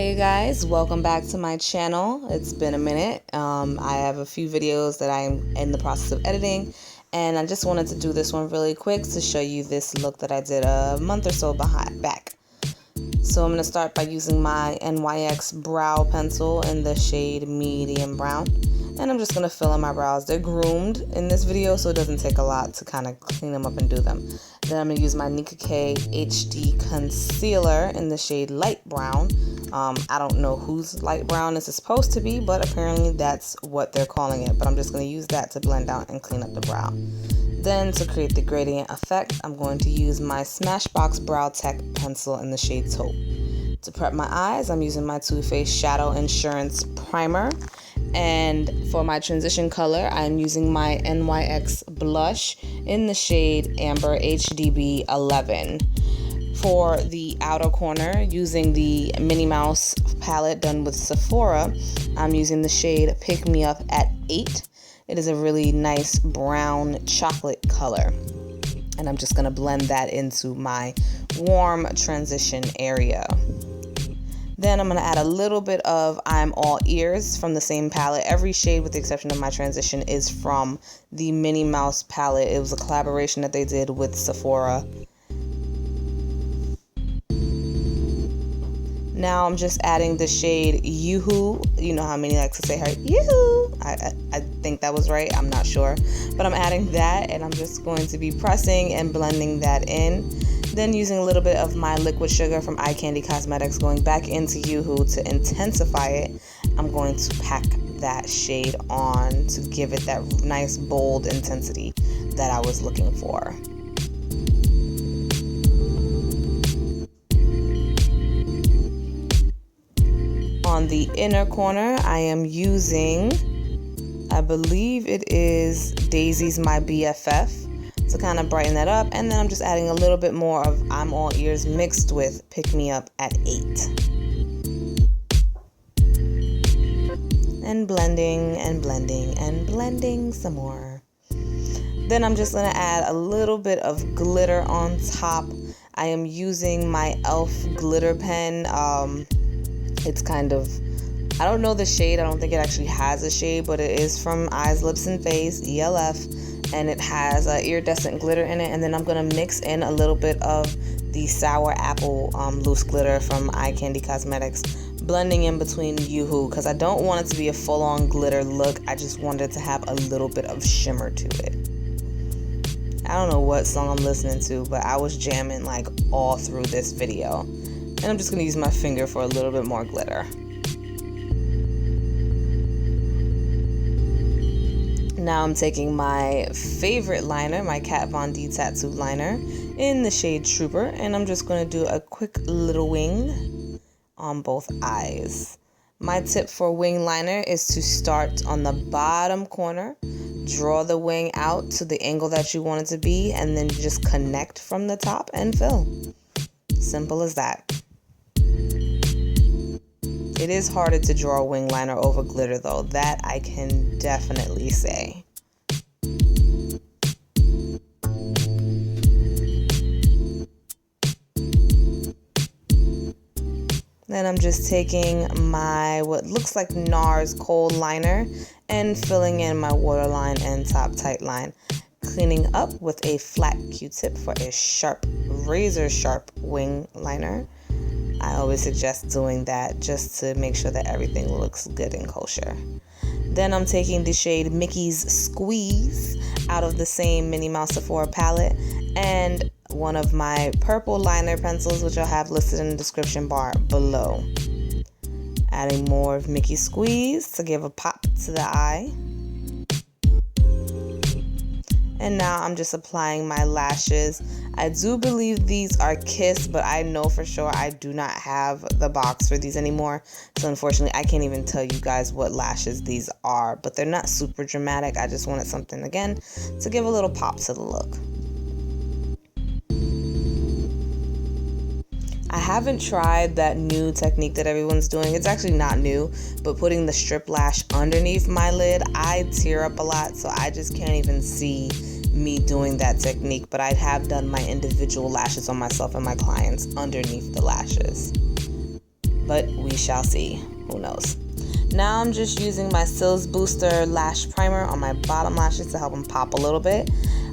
Hey guys, welcome back to my channel. It's been a minute. I have a few videos that I'm in the process of editing, and I just wanted to do this one really quick to show you this look that I did a month or so back. So I'm going to start by using my NYX brow pencil in the shade medium brown, and I'm just going to fill in my brows. They're groomed in this video, so it doesn't take a lot to kind of clean them up and do them. Then I'm going to use my NICKA HD concealer in the shade light brown. I don't know whose light brown this is supposed to be, but apparently that's what they're calling it. But I'm just going to use that to blend out and clean up the brow. Then to create the gradient effect, I'm going to use my Smashbox Brow Tech pencil in the shade Taupe. To prep my eyes, I'm using my Too Faced Shadow Insurance Primer. And for my transition color, I'm using my NYX blush in the shade Amber HDB 11. For the outer corner, using the Minnie Mouse palette done with Sephora, I'm using the shade Pick Me Up at 8. It is a really nice brown chocolate color. And I'm just going to blend that into my warm transition area. Then I'm going to add a little bit of I'm All Ears from the same palette. Every shade with the exception of my transition is from the Minnie Mouse palette. It was a collaboration that they did with Sephora. Now I'm just adding the shade YOOHOO. You know how Minnie likes to say her YOOHOO. I think that was right. I'm not sure. But I'm adding that, and I'm just going to be pressing and blending that in. Then using a little bit of my liquid sugar from iKandy Cosmetics, going back into YOOHOO to intensify it. I'm going to pack that shade on to give it that nice bold intensity that I was looking for. On the inner corner, I am using, I believe it is Daisy's My BFF to kind of brighten that up. And then I'm just adding a little bit more of I'm All Ears mixed with Pick Me Up at 8. And blending and blending and blending some more. Then I'm just going to add a little bit of glitter on top. I am using my e.l.f. glitter pen. It's kind of, I don't know the shade. I don't think it actually has a shade, but it is from Eyes, Lips, and Face, ELF, and it has iridescent glitter in it. And then I'm going to mix in a little bit of the Sour Apple loose glitter from iKandy Cosmetics, blending in between YOOHOO, because I don't want it to be a full-on glitter look. I just wanted to have a little bit of shimmer to it. I don't know what song I'm listening to, but I was jamming like all through this video. And I'm just going to use my finger for a little bit more glitter. Now I'm taking my favorite liner, my Kat Von D Tattoo liner, in the shade Trooper. And I'm just going to do a quick little wing on both eyes. My tip for wing liner is to start on the bottom corner, draw the wing out to the angle that you want it to be, and then just connect from the top and fill. Simple as that. It is harder to draw a wing liner over glitter though, that I can definitely say. Then I'm just taking my what looks like NARS KHOL liner and filling in my waterline and top tight line. Cleaning up with a flat Q-tip for a sharp, razor sharp wing liner. I always suggest doing that just to make sure that everything looks good and kosher. Then I'm taking the shade Mickey's Squeeze out of the same Minnie Mouse Sephora palette and one of my purple liner pencils, which I'll have listed in the description bar below. Adding more of Mickey's Squeeze to give a pop to the eye. And now I'm just applying my lashes. I do believe these are Kiss, but I know for sure I do not have the box for these anymore. So unfortunately, I can't even tell you guys what lashes these are, but they're not super dramatic. I just wanted something, again, to give a little pop to the look. I haven't tried that new technique that everyone's doing. It's actually not new, but putting the strip lash underneath my lid, I tear up a lot, so I just can't even see me doing that technique. But I have done my individual lashes on myself and my clients underneath the lashes. but we shall see. Who knows? Now I'm just using my CILS Booster Lash Primer on my bottom lashes to help them pop a little bit.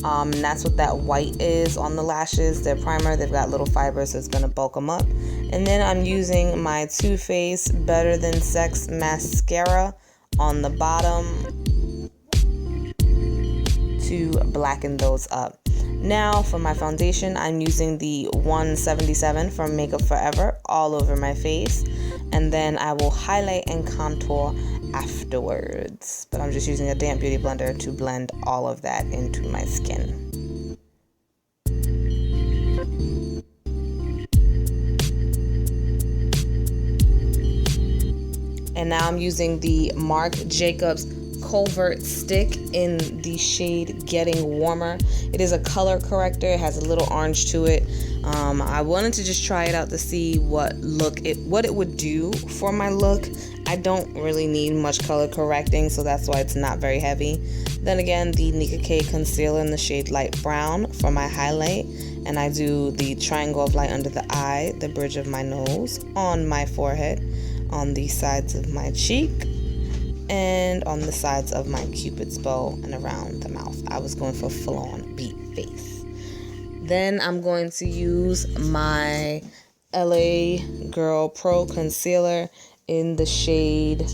And that's what that white is on the lashes. Their primer, they've got little fibers, so it's going to bulk them up. And then I'm using my Too Faced Better Than Sex Mascara on the bottom to blacken those up. Now for my foundation, I'm using the 177 from Makeup Forever all over my face. And then I will highlight and contour afterwards. But I'm just using a damp beauty blender to blend all of that into my skin. And now I'm using the Marc Jacobs Covert stick in the shade Getting Warmer. It is a color corrector. It has a little orange to it. I wanted to just try it out to see what it would do for my look. I don't really need much color correcting, so that's why it's not very heavy. Then again, the NICKA concealer in the shade Light Brown for my highlight. And I do the triangle of light under the eye, the bridge of my nose, on my forehead, on the sides of my cheek, and on the sides of my cupid's bow and around the mouth. I was going for full-on beat face. Then I'm going to use my LA Girl Pro Concealer in the shade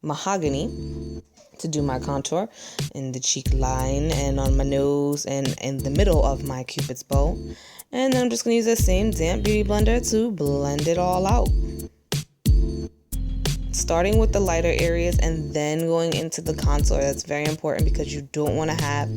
Mahogany to do my contour in the cheek line and on my nose and in the middle of my cupid's bow. And then I'm just going to use that same damp beauty blender to blend it all out. Starting with the lighter areas and then going into the contour. That's very important because you don't want to have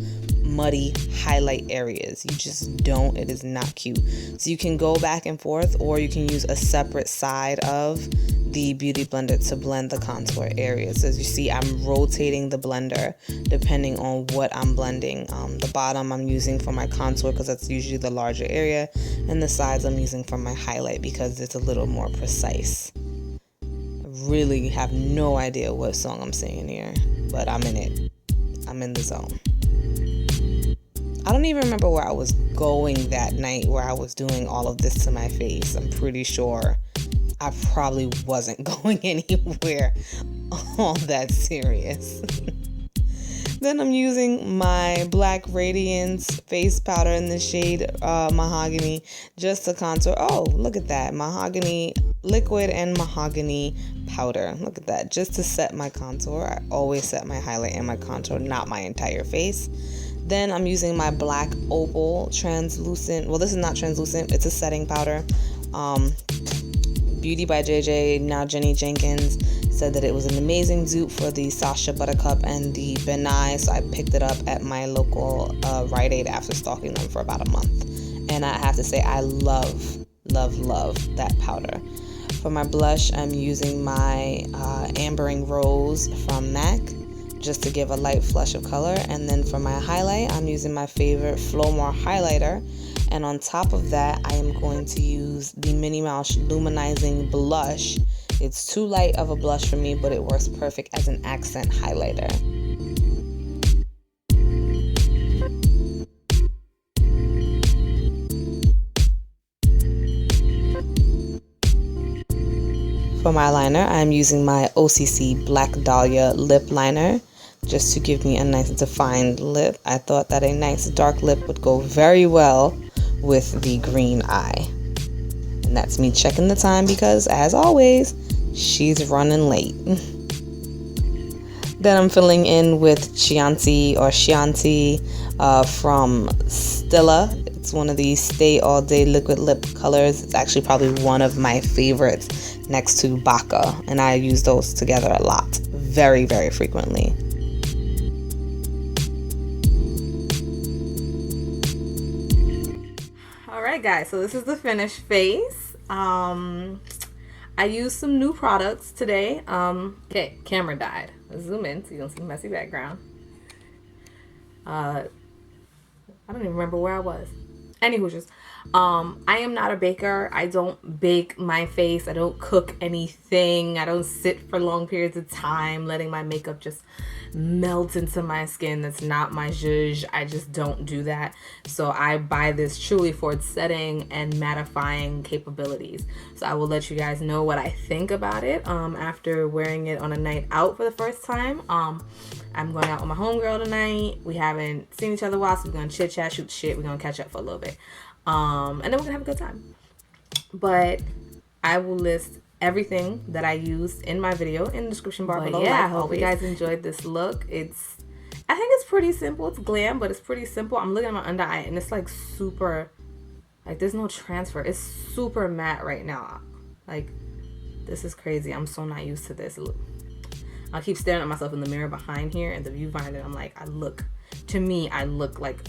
muddy highlight areas. You just don't. It is not cute. So you can go back and forth, or you can use a separate side of the beauty blender to blend the contour areas. So as you see, I'm rotating the blender depending on what I'm blending. The bottom I'm using for my contour because that's usually the larger area, and the sides I'm using for my highlight because it's a little more precise. Really have no idea what song I'm singing here, but I'm in it. I'm in the zone. I don't even remember where I was going that night where I was doing all of this to my face. I'm pretty sure I probably wasn't going anywhere all that serious. Then I'm using my black Radiance face powder in the shade Mahogany just to contour. Oh, look at that. Mahogany liquid and Mahogany powder. Look at that. Just to set my contour. I always set my highlight and my contour, not my entire face. Then I'm using my black Opal translucent. Well, this is not translucent. It's a setting powder. Beauty by JJ, now Jenny Jenkins, said that it was an amazing dupe for the Sasha Buttercup and the Benai, so I picked it up at my local Rite Aid after stalking them for about a month. And I have to say, I love that powder. For my blush, I'm using my Ambering Rose from MAC, just to give a light flush of color. And then for my highlight, I'm using my favorite FLOMAR highlighter. And on top of that, I am going to use the Minnie Mouse Luminizing Blush. It's too light of a blush for me, but it works perfect as an accent highlighter. For my liner, I'm using my OCC Black Dahlia Lip Liner, just to give me a nice defined lip. I thought that a nice dark lip would go very well with the green eye. And that's me checking the time because, as always, she's running late. Then I'm filling in with Chianti from Stila. It's one of these Stay All Day liquid lip colors. It's actually probably one of my favorites next to Baka, and I use those together a lot, very, very frequently. Alright guys, so this is the finished face. I used some new products today. Okay, camera died. Let's zoom in so you don't see messy background. I don't even remember where I was. Anywho, I am not a baker. I don't bake my face. I don't cook anything. I don't sit for long periods of time letting my makeup just melt into my skin. That's not my zhuzh. I just don't do that. So I buy this truly for its setting and mattifying capabilities. So I will let you guys know what I think about it after wearing it on a night out for the first time. I'm going out with my homegirl tonight. We haven't seen each other a while, so we're going to chit chat, shoot the shit. We're going to catch up for a little bit. And then we're gonna have a good time. But I will list everything that I used in my video in the description bar below. Yeah, I hope you guys enjoyed this look. I think it's pretty simple. It's glam, but it's pretty simple. I'm looking at my under eye and it's like super, like there's no transfer. It's super matte right now. Like, this is crazy. I'm so not used to this. Look, I keep staring at myself in the mirror behind here and the viewfinder, and I'm like, I look like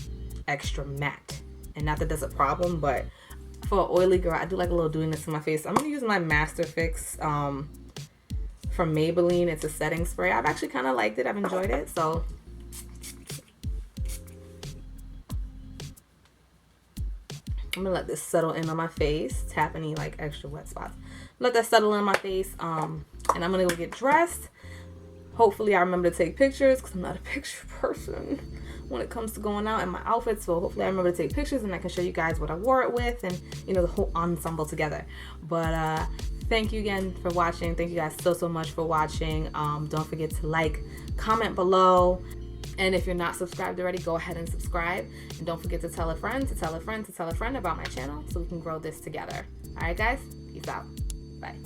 extra matte. And not that that's a problem, but for an oily girl, I do like a little doing this to my face. I'm going to use my Master Fix from Maybelline. It's a setting spray. I've actually kind of liked it. I've enjoyed it. So I'm going to let this settle in on my face. Tap any like extra wet spots. Let that settle in on my face. And I'm going to go get dressed. Hopefully I remember to take pictures because I'm not a picture person when it comes to going out in my outfits. So hopefully I remember to take pictures and I can show you guys what I wore it with and, you know, the whole ensemble together. But thank you again for watching. Thank you guys so much for watching. Don't forget to like, comment below. And if you're not subscribed already, go ahead and subscribe. And don't forget to tell a friend, to tell a friend, to tell a friend about my channel so we can grow this together. All right, guys? Peace out. Bye.